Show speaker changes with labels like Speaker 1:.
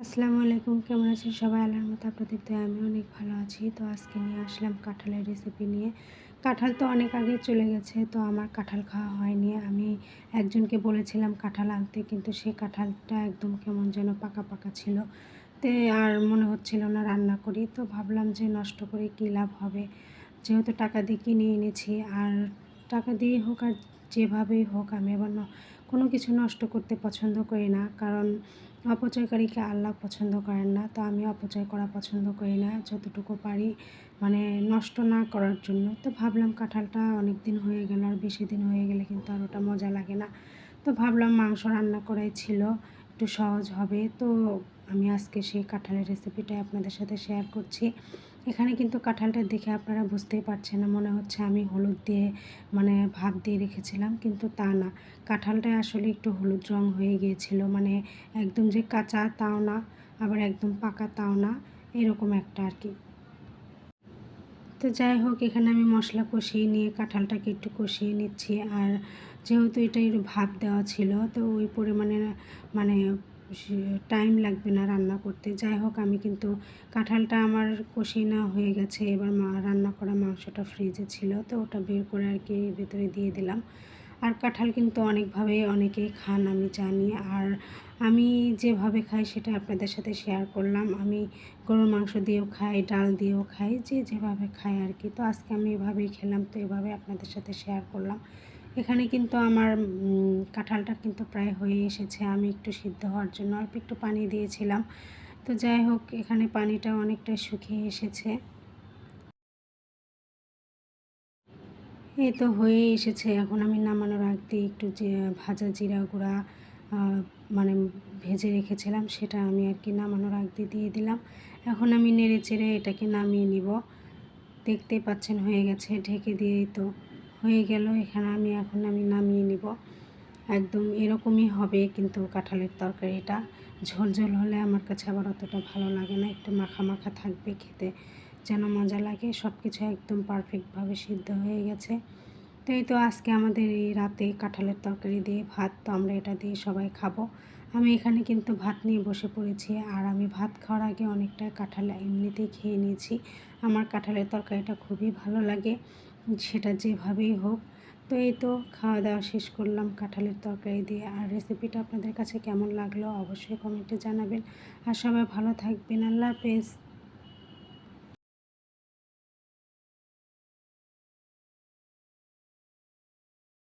Speaker 1: আসসালামু আলাইকুম, কেমন আছেন সবাই? আল্লাহর মতো আপনাদের দয়ায় আমি অনেক ভালো আছি। তো আজকে নিয়ে আসলাম কাঁঠালের রেসিপি নিয়ে। কাঁঠাল তো অনেক আগে চলে গেছে, তো আমার কাঁঠাল খাওয়া হয়নি। আমি একজনকে বলেছিলাম কাঁঠাল আনতে, কিন্তু সেই কাঁঠালটা একদম কেমন যেন পাকা পাকা ছিল। তো আর মনে হচ্ছিল না রান্না করি। তো ভাবলাম যে নষ্ট করে কী লাভ হবে, যেহেতু টাকা দিয়ে কিনে এনেছি। আর টাকা দিয়েই হোক আর যেভাবেই হোক, আমি আবার কোনো কিছু নষ্ট করতে পছন্দ করি না, কারণ অপচয়কারীকে আল্লাহ পছন্দ করেন না। তো আমি অপচয় করা পছন্দ করি না, যতটুকু পারি মানে নষ্ট না করার জন্য। তো ভাবলাম কাঁঠালটা অনেক দিন হয়ে গেল, আর বেশি দিন হয়ে গেলে কিন্তু আর ওটা মজা লাগে না। তো ভাবলাম মাংস রান্না করাই ছিল, একটু সহজ হবে। তো আমি আজকে সেই কাঁঠালের রেসিপিটাই আপনাদের সাথে শেয়ার করছি। এখানে কিন্তু কাঁঠালটা দেখে আপনারা বুঝতেই পারছেন না, মনে হচ্ছে আমি হলুদ দিয়ে ভাপ দিয়ে রেখেছিলাম, কিন্তু তা না। কাঁঠালটায় আসলে একটু হলুদ রং হয়ে গিয়েছিল, একদম যে কাঁচা তাও না, আবার একদম পাকা তাও না, এরকম একটা আর কি। তো যাই হোক, এখানে আমি মশলা কষিয়ে নিয়ে কাঁঠালটাকে একটু কষিয়ে নিচ্ছি। আর যেহেতু এটা একটু ভাপ দেওয়া ছিল, তো ওই পরিমাণে মানে টাইম লাগবে না রান্না করতে। যাই হোক, আমি কিন্তু কাঁঠালটা আমার কষিয়ে নেওয়া হয়ে গেছে। এবার রান্না করা মাংসটা ফ্রিজে ছিল, তো ওটা বের করে আর কি ভেতরে দিয়ে দিলাম। আর কাঁঠাল কিন্তু অনেকভাবে অনেকেই খান, আমি জানি। আর আমি যেভাবে খাই সেটা আপনাদের সাথে শেয়ার করলাম। আমি গরুর মাংস দিয়েও খাই, ডাল দিয়েও খাই, যে যেভাবে খাই আর কি। তো আজকে আমি এভাবেই খেলাম, তো এভাবে আপনাদের সাথে শেয়ার করলাম। এখানে কিন্তু আমার কাঁঠালটা কিন্তু প্রায় হয়ে এসেছে। আমি একটু সিদ্ধ হওয়ার জন্য অল্প একটু পানি দিয়েছিলাম। তো যাই হোক, এখানে পানিটা অনেকটাই শুকিয়ে এসেছে। এই তো হয়ে এসেছে। এখন আমি নামানোর আগ দিয়ে একটু যে ভাজা জিরা গুঁড়া মানে ভেজে রেখেছিলাম, সেটা আমি আর কি নামানোর আগ দিয়ে দিলাম। এখন আমি নেড়ে চেড়ে এটাকে নামিয়ে নিব। দেখতেই পাচ্ছেন হয়ে গেছে, ঢেকে দিয়েই তো হয়ে গেল। এখানে এখন আমি নামিয়ে নিব। একদম এরকমই হবে কিন্তু কাঁঠালের তরকারিটা। ঝোল ঝোল হলে আমার কাছে আবার অতটা ভালো লাগে না, একটু মাখা মাখা থাকবে, খেতে যেন মজা লাগে। সব কিছু একদম পারফেক্টভাবে সিদ্ধ হয়ে গেছে। তো এই তো আজকে আমাদের এই রাতে কাঁঠালের তরকারি দিয়ে ভাত, তো আমরা এটা দিয়ে সবাই খাবো। আমি এখানে কিন্তু ভাত নিয়ে বসে পড়েছি। আর আমি ভাত খাওয়ার আগে অনেকটা কাঁঠাল এমনিতেই খেয়ে নিয়েছি। আমার কাঁঠালের তরকারিটা খুবই ভালো লাগে, সেটা যেভাবেই হোক। তো এই তো খাওয়া দাওয়া শেষ করলাম কাঁঠালের তরকারি দিয়ে। আর রেসিপিটা আপনাদের কাছে কেমন লাগলো অবশ্যই কমেন্টে জানাবেন। আর সবাই ভালো থাকবেন। আল্লাহ হাফেজ।